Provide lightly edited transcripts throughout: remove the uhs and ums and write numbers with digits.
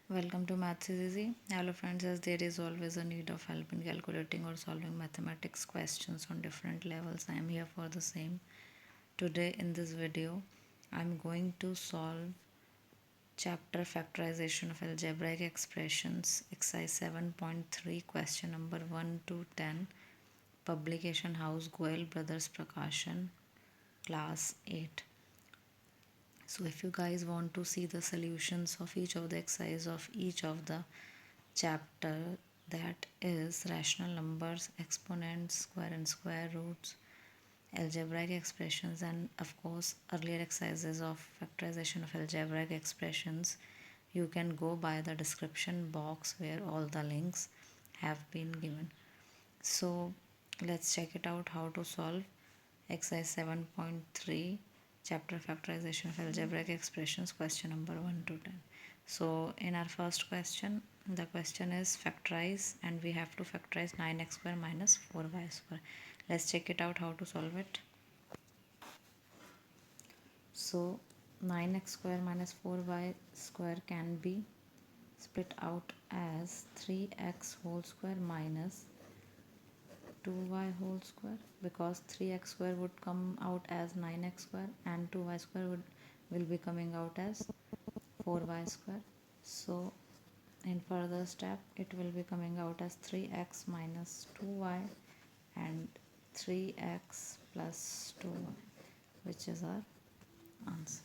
Welcome to Maths is Easy. Hello friends, as there is always a need of help in calculating or solving mathematics questions on different levels, I am here for the same. Today in this video, I am going to solve chapter factorization of algebraic expressions, exercise 7.3, question number 1 to 10, publication house Goel Brothers Prakashan, class 8. So if you guys want to see the solutions of each of the exercise of each of the chapter, that is rational numbers, exponents, square and square roots, algebraic expressions, and of course earlier exercises of factorization of algebraic expressions, you can go by the description box where all the links have been given. So let's check it out how to solve exercise 7.3 chapter factorization of algebraic expressions, question number 1 to 10. So in our first question, the question is factorize, and we have to factorize 9x square minus 4y square. Let's check it out how to solve it. So 9x square minus 4y square can be split out as 3x whole square minus 2y whole square, because 3x square would come out as 9x square and 2y square will be coming out as 4y square. So in further step it will be coming out as 3x minus 2y and 3x plus 2y, which is our answer.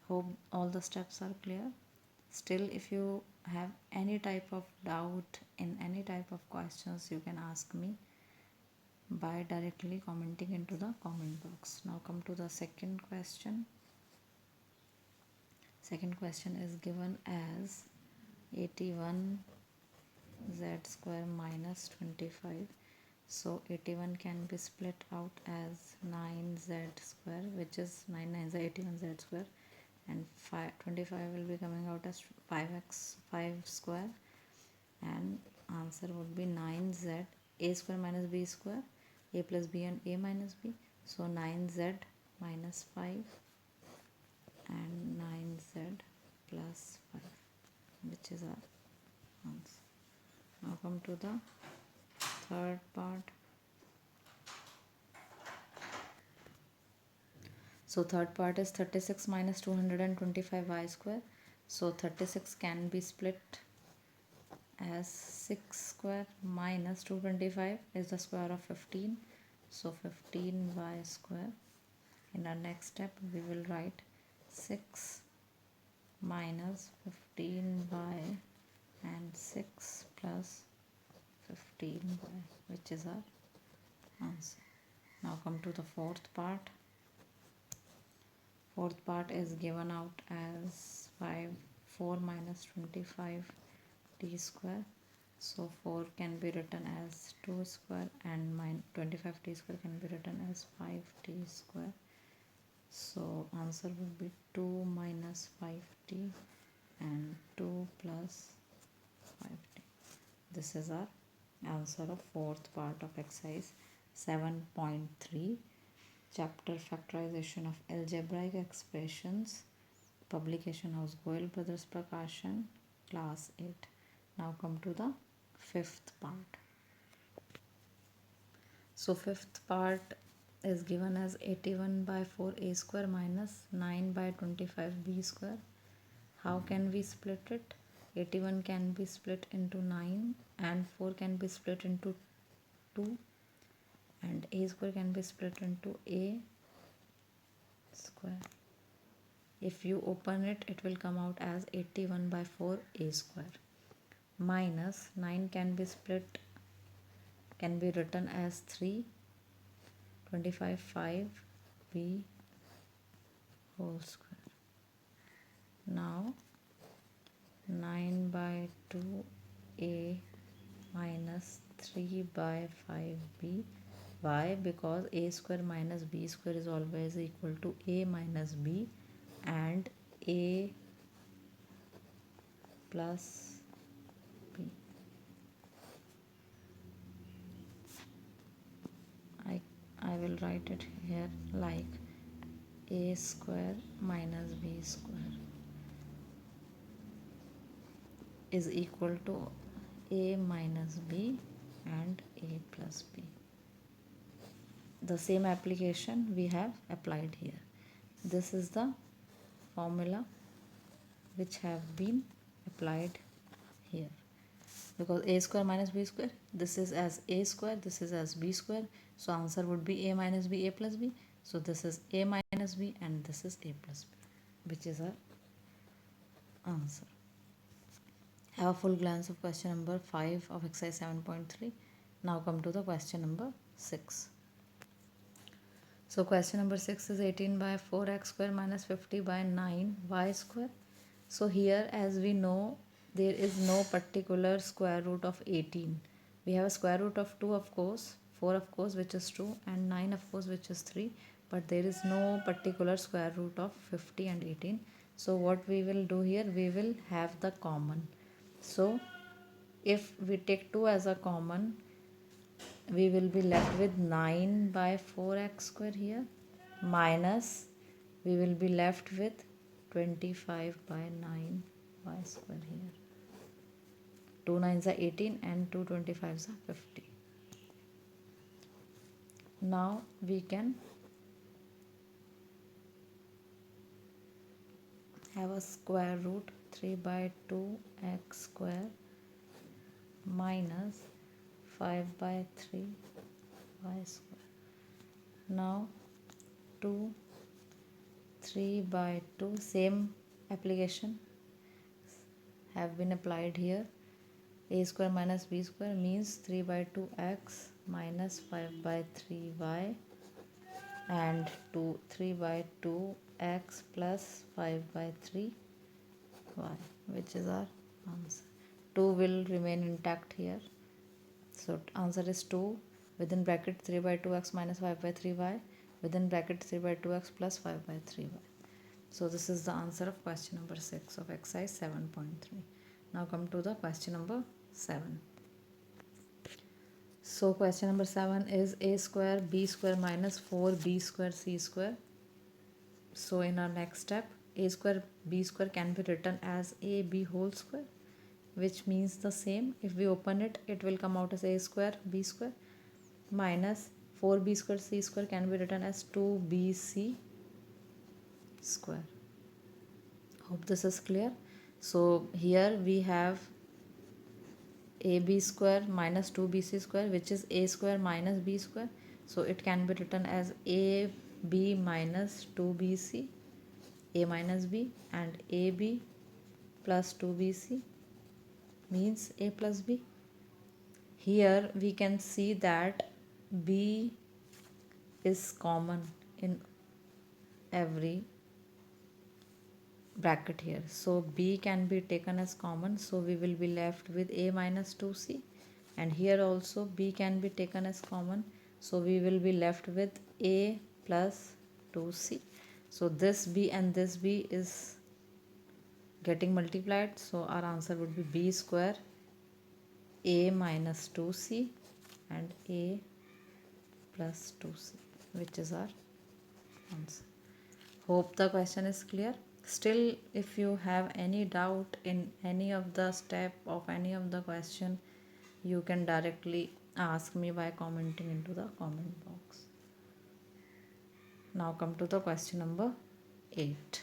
Hope all the steps are clear. Still, if you have any type of doubt in any type of questions, you can ask me by directly commenting into the comment box. Now come to the second question. Second question is given as 81 z square minus 25. So 81 can be split out as 9z square, which is 9 9 is 81z square, and 25 will be coming out as 5 square, and answer would be 9z a square minus b square, a plus b and a minus b, so 9z minus 5 and 9z plus 5, which is our answer. Now come to the third part. So third part is 36 minus 225y square. So 36 can be split as 6 square minus 225 is the square of 15. So 15y square. In our next step, we will write 6 minus 15y and 6 plus 15y, which is our answer. Now come to the fourth part. Fourth part is given out as 4 minus 25 t square. So 4 can be written as 2 square and 25 t square can be written as 5 t square. So answer would be 2 minus 5t and 2 plus 5t. This is our answer of fourth part of exercise 7.3, chapter factorization of algebraic expressions, publication house Goel Brothers Prakashan, class 8. Now come to the fifth part. So fifth part is given as 81 by 4a square minus 9 by 25b square. How can we split it? 81 can be split into 9 and 4 can be split into 2, and a square can be split into a square. If you open it, it will come out as 81 by 4 a square minus 9 can be written as 3, 25 5 b whole square. Now 9 by 2 a minus 3 by 5 b. Why? Because a square minus b square is always equal to a minus b, and a plus b. I will write it here like a square minus b square is equal to a minus b and a plus b. The same application we have applied here. This is the formula which have been applied here, because a square minus b square, this is as a square, this is as b square, so answer would be a minus b, a plus b. So this is a minus b and this is a plus b, which is our answer. Have a full glance of question number 5 of exercise 7.3. Now come to the question number 6. So question number 6 is 18 by 4x square minus 50 by 9y square. So here, as we know, there is no particular square root of 18. We have a square root of 2, of course, 4 of course, which is 2, and 9 of course, which is 3, but there is no particular square root of 50 and 18. So what we will do here, we will have the common. So if we take 2 as a common, we will be left with 9 by 4x square here, minus we will be left with 25 by 9y square here. 2 9s are 18 and 2 25s are 50. Now we can have a square root 3 by 2x square minus 5 by 3y square. Now 2 3 by 2, same application have been applied here. A square minus b square means 3 by 2x minus 5 by 3y, and 3 by 2x plus 5 by 3y, which is our answer. 2 will remain intact here. So answer is 2 within bracket 3 by 2x minus 5 by 3y within bracket 3 by 2x plus 5 by 3y. So this is the answer of question number 6 of exercise 7.3. Now come to the question number 7. So question number 7 is a square b square minus 4b square c square. So in our next step, a square b square can be written as ab whole square, which means the same. If we open it, it will come out as a square b square minus 4b square c square can be written as 2bc square. Hope this is clear. So here we have ab square minus 2bc square, which is a square minus b square. So it can be written as ab minus 2bc, a minus b, and ab plus 2bc means a plus b. Here we can see that b is common in every bracket here, so b can be taken as common, so we will be left with a minus 2c, and here also b can be taken as common, so we will be left with a plus 2c. So this b and this b is getting multiplied, so our answer would be b square a minus 2c and a plus 2c, which is our answer. Hope the question is clear. Still, if you have any doubt in any of the step of any of the question, you can directly ask me by commenting into the comment box. Now come to the question number 8.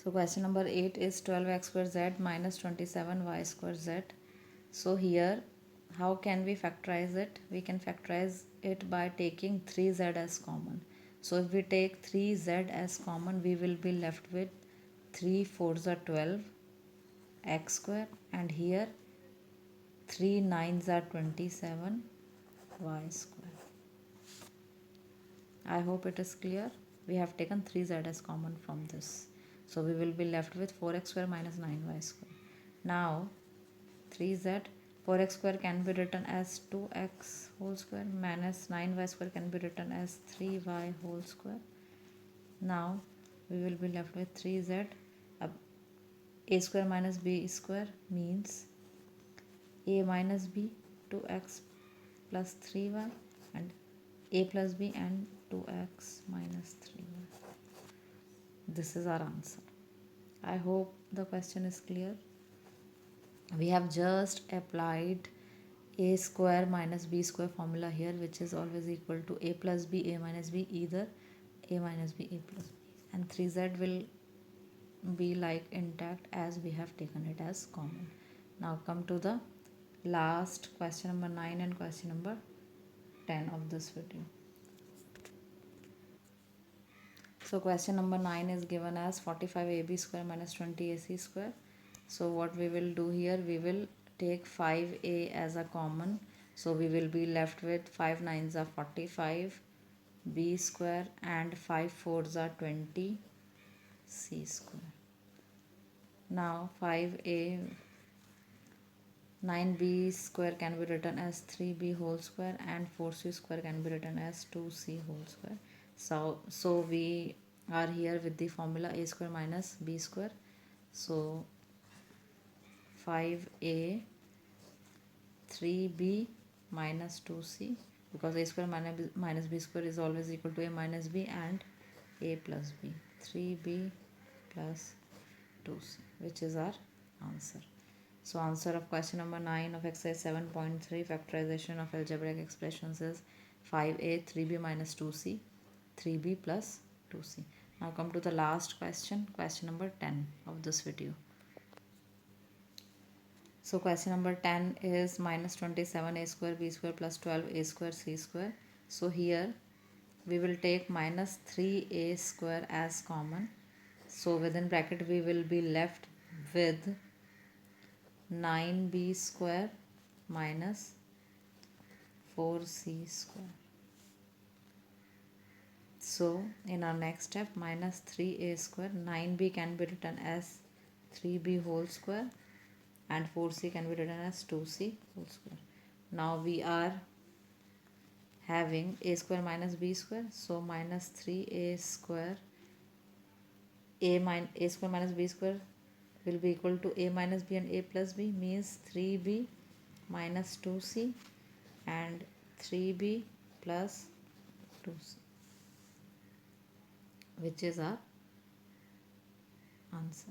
So question number 8 is 12x square z minus 27y square z. So here, how can we factorize it? We can factorize it by taking 3z as common. So if we take 3z as common, we will be left with 3 4s are 12 x square, and here 3 9s are 27 y square. I hope it is clear. We have taken 3z as common from this. So we will be left with 4x square minus 9y square. Now 3z, 4x square can be written as 2x whole square minus 9y square can be written as 3y whole square. Now we will be left with 3z. A square minus b square means a minus b, 2x plus 3y, and a plus b and 2x minus 3y. This is our answer. I hope the question is clear. We have just applied a square minus b square formula here, which is always equal to a plus b, a minus b, either a minus b, a plus b, and 3z will be like intact as we have taken it as common. Now come to the last question number 9 and question number 10 of this video. So question number 9 is given as 45ab square minus 20ac square. So what we will do here, we will take 5a as a common. So we will be left with 5 9s are 45 b square and 5 4s are 20 c square. Now 5a 9b square can be written as 3b whole square and 4c square can be written as 2c whole square. So we are here with the formula a square minus b square. So 5a 3b minus 2c, because a square minus b square is always equal to a minus b, and a plus b, 3b plus 2c, which is our answer. So answer of question number 9 of exercise 7.3 factorization of algebraic expressions is 5a 3b minus 2c 3b plus 2c. Now come to the last question, question number 10 of this video. So question number 10 is minus 27a square b square plus 12a square c square. So here we will take minus 3a square as common. So within bracket we will be left with 9b square minus 4c square. So in our next step, minus 3a square, 9b can be written as 3b whole square and 4c can be written as 2c whole square. Now we are having a square minus b square, so minus 3a square, a square minus b square will be equal to a minus b and a plus b, means 3b minus 2c and 3b plus 2c, which is our answer.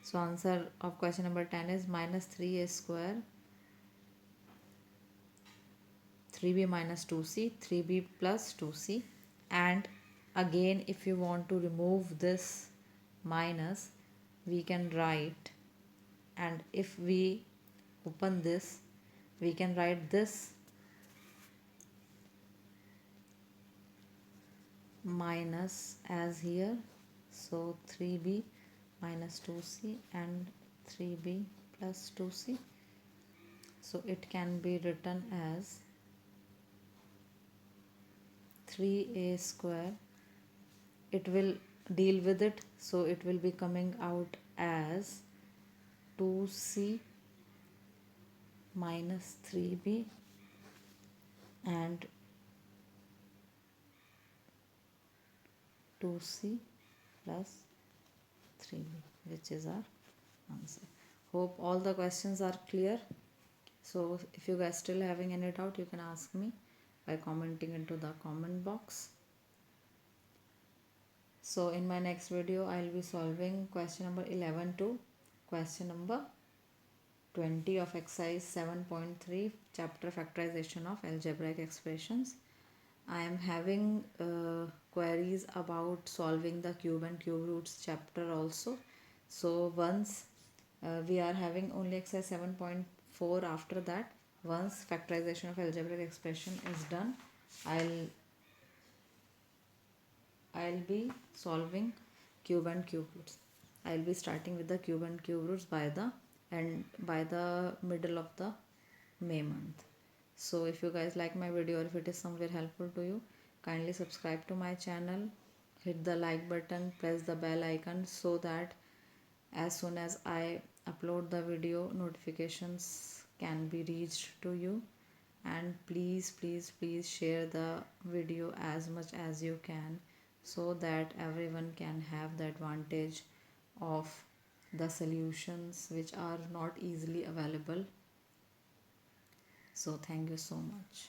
So answer of question number 10 is minus 3a square, 3b minus 2c, 3b plus 2c, and again if you want to remove this minus, we can write, and if we open this, we can write this minus as here. So 3b minus 2c and 3b plus 2c. So it can be written as 3a square. It will deal with it, so it will be coming out as 2c minus 3b and 2c plus 3b, which is our answer. Hope all the questions are clear. So if you guys still having any doubt, you can ask me by commenting into the comment box. So in my next video, I will be solving question number 11 to question number 20 of exercise 7.3 chapter factorization of algebraic expressions. I am having queries about solving the cube and cube roots chapter also. So once we are having only exercise 7.4, after that, once factorization of algebraic expression is done, I'll be solving cube and cube roots. I'll be starting with the cube and cube roots by the middle of the May month. So if you guys like my video, or if it is somewhere helpful to you, kindly subscribe to my channel, hit the like button, press the bell icon, so that as soon as I upload the video, notifications can be reached to you. And please share the video as much as you can, so that everyone can have the advantage of the solutions which are not easily available. So thank you so much.